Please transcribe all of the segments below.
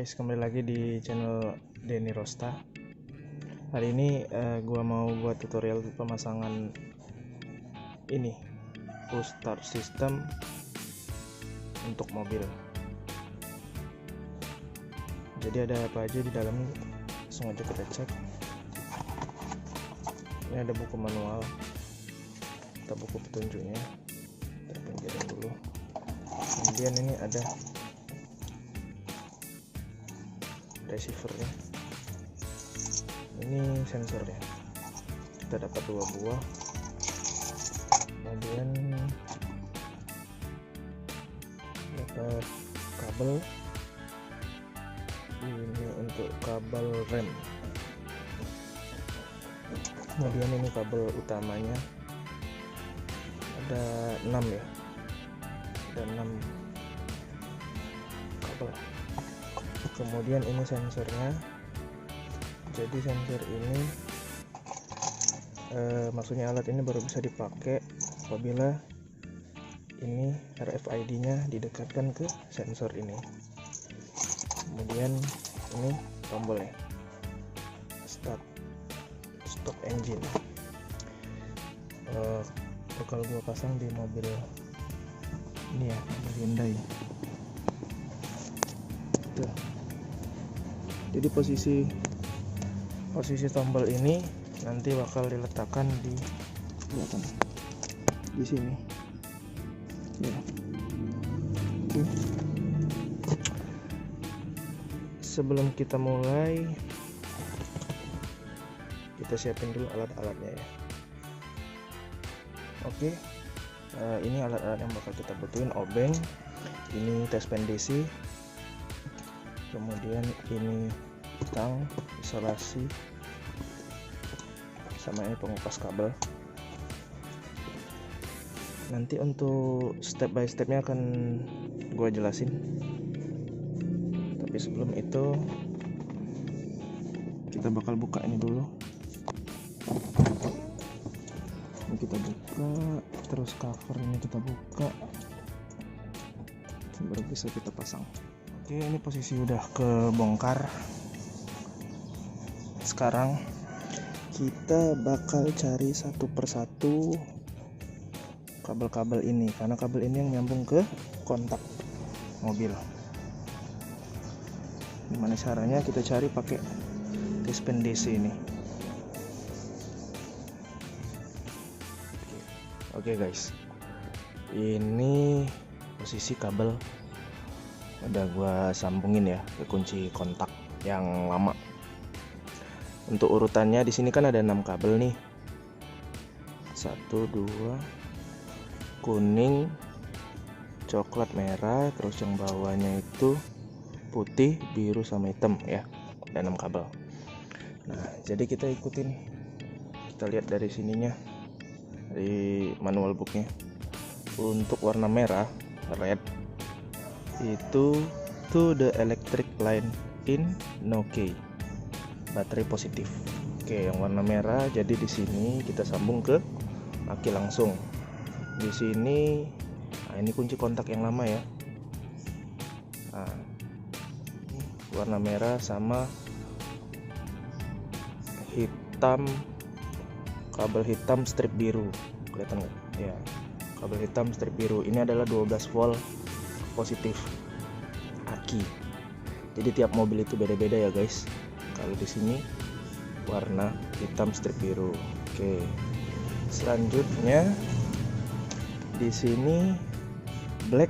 guys, kembali lagi di channel Denny Rosta. Hari ini gua mau buat tutorial pemasangan ini push start system untuk mobil. Jadi ada apa aja di dalam, langsung aja kita cek. Ini ada buku manual atau buku petunjuknya, kita pinggirin dulu. Kemudian ini ada receivernya, ini sensornya, kita dapat 2 buah. Kemudian dapat kabel, ini untuk kabel rem. Kemudian ini kabel utamanya, ada 6 ya, ada 6 kabel. Kemudian ini sensornya, jadi sensor ini maksudnya alat ini baru bisa dipakai apabila ini RFID nya didekatkan ke sensor ini. Kemudian ini tombolnya, stop engine. Bakal gua pasang di mobil ini ya, mobil Hyundai tuh. Jadi posisi tombol ini nanti bakal diletakkan di belakang, di sini ya. Oke. Sebelum kita mulai, kita siapin dulu alat-alatnya ya. Oke. Ini alat-alat yang bakal kita butuhin: obeng, ini tes pen DC, kemudian ini tang isolasi, sama ini pengupas kabel. Nanti untuk step by stepnya akan gue jelasin, tapi sebelum itu kita bakal buka ini dulu. Ini kita buka, terus cover ini kita buka, baru bisa kita pasang. Oke, ini posisi udah kebongkar. Sekarang kita bakal cari satu persatu kabel-kabel ini, karena kabel ini yang nyambung ke kontak mobil. Gimana caranya? Kita cari pakai tes pen DC ini. Oke guys, ini posisi kabel udah gua sambungin ya ke kunci kontak yang lama. Untuk urutannya di sini kan ada 6 kabel nih, 1, 2, kuning, coklat, merah, terus yang bawahnya itu putih, biru sama hitam ya. Ada 6 kabel. Nah, jadi kita ikutin, kita lihat dari sininya, dari manual booknya. Untuk warna merah, red, itu to the electric line in no key, baterai positif. Oke, yang warna merah, jadi di sini kita sambung ke aki langsung. Di sini, nah ini kunci kontak yang lama ya. Nah, warna merah sama hitam, kabel hitam strip biru, kelihatan nggak? Ya, kabel hitam strip biru. Ini adalah 12 volt positif aki. Jadi tiap mobil itu beda-beda ya guys. Kalau di sini warna hitam strip biru. Oke. Selanjutnya di sini black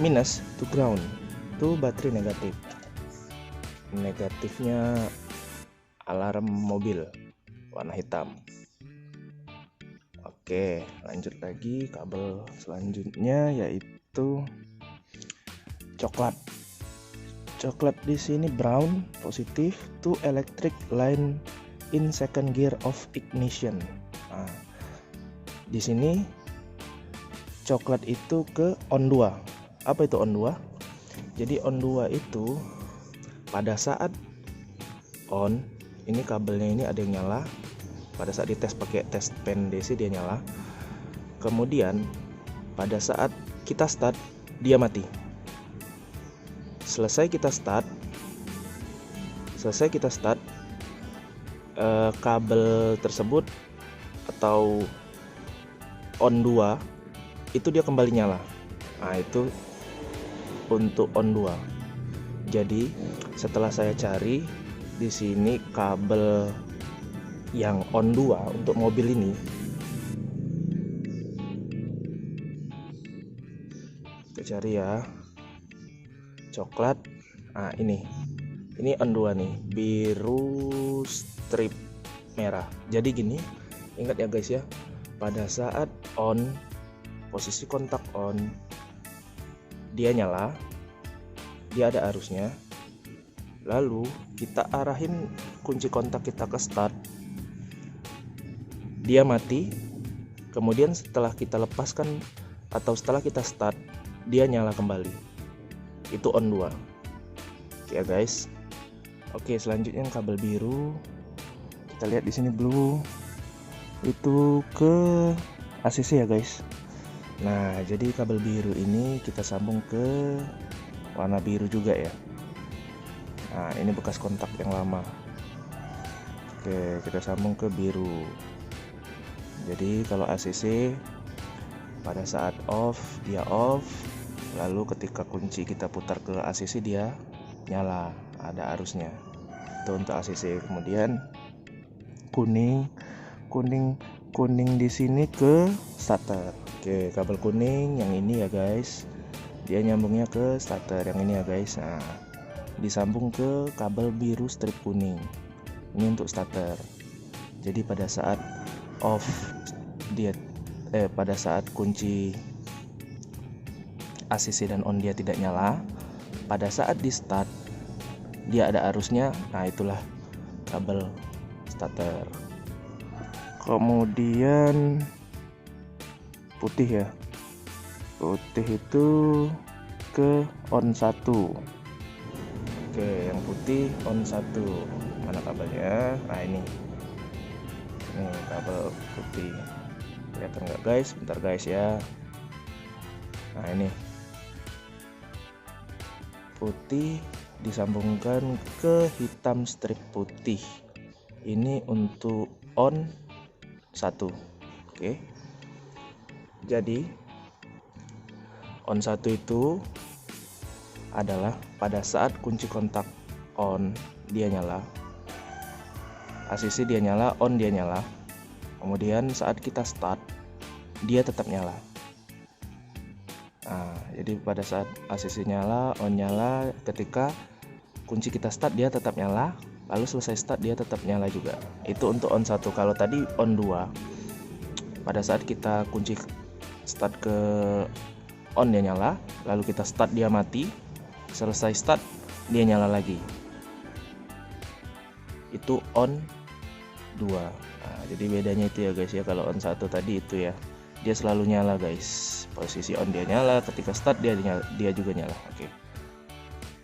minus to ground, itu baterai negatif. Negatifnya alarm mobil, warna hitam. Oke, lanjut lagi. Kabel selanjutnya yaitu coklat. Coklat di sini brown positif to electric line in second gear of ignition. Nah, di sini coklat itu ke on 2. Apa itu on 2? Jadi on 2 itu pada saat on, ini kabelnya ini ada yang nyala. Pada saat dites pakai tes pen DC dia nyala. Kemudian pada saat kita start dia mati. selesai kita start kabel tersebut atau on 2 itu dia kembali nyala. Nah, itu untuk on 2. Jadi setelah saya cari di sini kabel yang on 2 untuk mobil ini, kita cari ya, coklat. Nah, ini on 2 nih, biru strip merah. Jadi gini, ingat ya guys ya, pada saat on, posisi kontak on, dia nyala, dia ada arusnya. Lalu kita arahin kunci kontak kita ke start, dia mati. Kemudian setelah kita lepaskan atau setelah kita start, dia nyala kembali. Itu on 2. Oke ya guys. Oke, selanjutnya kabel biru. Kita lihat di sini blue. Itu ke ACC ya guys. Nah, jadi kabel biru ini kita sambung ke warna biru juga ya. Nah, ini bekas kontak yang lama. Oke, kita sambung ke biru. Jadi kalau ACC pada saat off, dia off. Lalu ketika kunci kita putar ke ACC, dia nyala, ada arusnya. Itu untuk ACC. Kemudian kuning di sini ke starter. Oke, kabel kuning yang ini ya guys, dia nyambungnya ke starter yang ini ya guys. Nah, disambung ke kabel biru strip kuning, ini untuk starter. Jadi pada saat off pada saat kunci ACC dan on dia tidak nyala, pada saat di start dia ada arusnya. Nah, itulah kabel starter. Kemudian putih ya, putih itu ke on 1. Oke, yang putih on 1. Mana kabelnya? Nah, ini kabel putih. Kelihatan nggak guys? Bentar guys ya. Nah, ini putih disambungkan ke hitam strip putih. Ini untuk on 1. Oke. Jadi on 1 itu adalah pada saat kunci kontak on dia nyala, ACC dia nyala, on dia nyala. Kemudian saat kita start dia tetap nyala. Nah, jadi pada saat ACC nyala, on nyala, ketika kunci kita start dia tetap nyala, lalu selesai start dia tetap nyala juga. Itu untuk on 1. Kalau tadi on 2, pada saat kita kunci start ke on dia nyala, lalu kita start dia mati, selesai start dia nyala lagi. Itu on 2. Nah, jadi bedanya itu ya guys ya. Kalau on 1 tadi itu ya, dia selalu nyala guys. Posisi on dia nyala, ketika start dia juga nyala. Oke.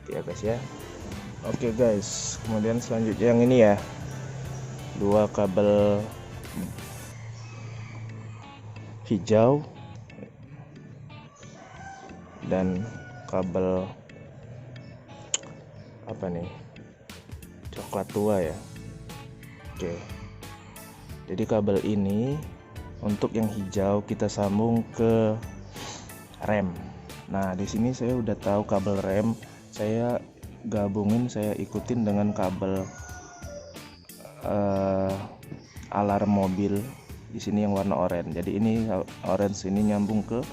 Itu ya guys ya. Oke guys, kemudian selanjutnya yang ini ya, 2 kabel hijau dan kabel apa nih, coklat tua ya. Oke, jadi kabel ini untuk yang hijau kita sambung ke rem. Nah, di sini saya udah tahu kabel rem, saya gabungin, saya ikutin dengan kabel alarm mobil di sini yang warna oranye. Jadi ini orange ini nyambung ke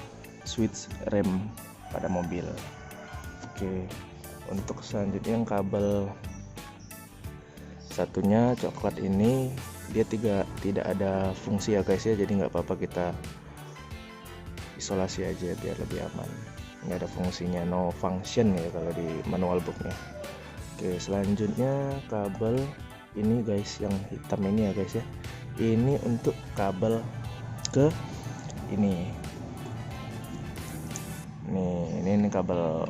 switch rem pada mobil. Oke, untuk selanjutnya yang kabel satunya coklat ini dia tidak ada fungsi ya guys ya, jadi nggak apa-apa, kita isolasi aja biar lebih aman. Nggak ada fungsinya, no function ya kalau di manual booknya. Oke, selanjutnya kabel ini guys, yang hitam ini ya guys ya, ini untuk kabel ke ini kabel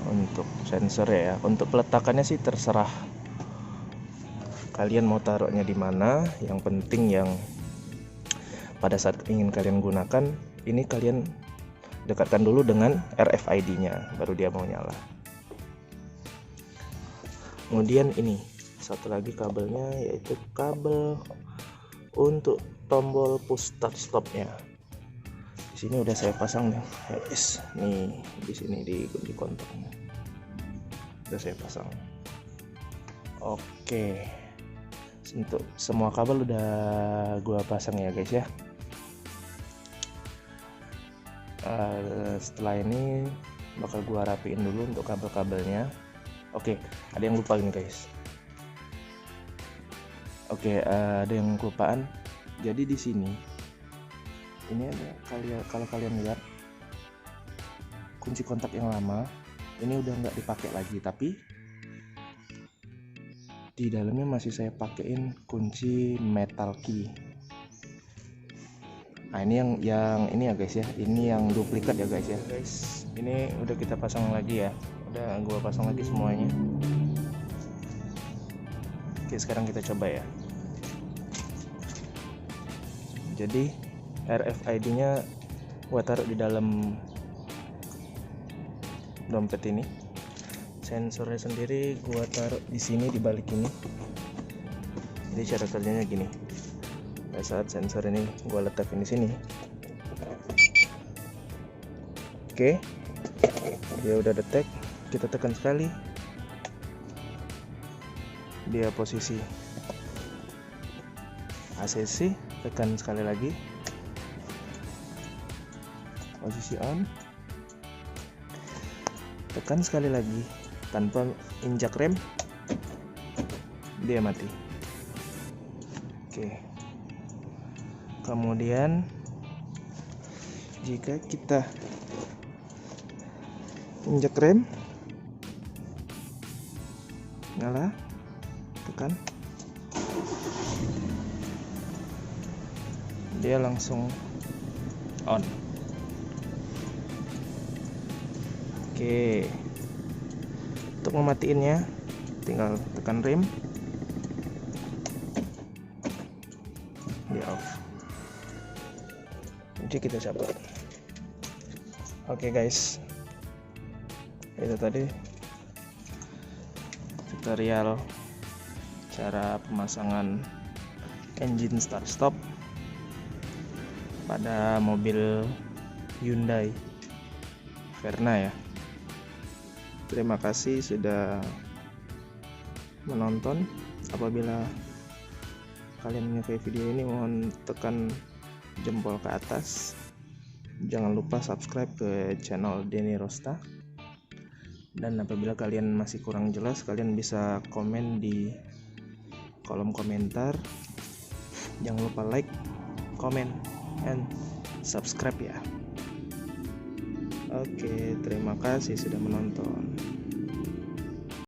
untuk sensor ya. Untuk peletakannya sih terserah kalian mau taruhnya di mana, yang penting yang pada saat ingin kalian gunakan ini kalian dekatkan dulu dengan RFID-nya, baru dia mau nyala. Kemudian ini satu lagi kabelnya, yaitu kabel untuk tombol push start stopnya. Di sini udah saya pasang nih, guys. Nih di sini di kontaknya udah saya pasang. Oke, untuk semua kabel udah gua pasang ya guys ya. Setelah ini bakal gua rapiin dulu untuk kabel-kabelnya. Oke, ada yang lupa nih guys. Oke, ada yang kelupaan. Jadi di sini ini ada, kalau kalian lihat kunci kontak yang lama ini udah nggak dipakai lagi, tapi di dalamnya masih saya pakein kunci metal key. Nah ini yang ini ya guys ya, ini yang duplikat ya guys ya. Guys, ini udah kita pasang lagi ya, udah gua pasang lagi semuanya. Oke, sekarang kita coba ya. Jadi RFID nya gua taruh di dalam dompet ini. Sensornya sendiri gua taruh di sini di balik ini. Jadi cara kerjanya gini. Pada saat sensor ini gua letakin di sini. Oke. Dia udah detect, kita tekan sekali. Dia posisi ACC, tekan sekali lagi. Posisi on. Tekan sekali lagi tanpa injak rem, dia mati. Oke, kemudian jika kita injak rem, nyala, tekan, dia langsung on. Oke, untuk mematiinnya tinggal tekan rem, dia off. Jadi kita cabut. Oke guys, itu tadi tutorial cara pemasangan engine start stop pada mobil Hyundai Verna ya. Terima kasih sudah menonton. Apabila kalian menyukai video ini, mohon tekan jempol ke atas. Jangan lupa subscribe ke channel Denny Rosta. Dan apabila kalian masih kurang jelas, kalian bisa komen di kolom komentar. Jangan lupa like, comment, and subscribe ya. Oke, terima kasih sudah menonton.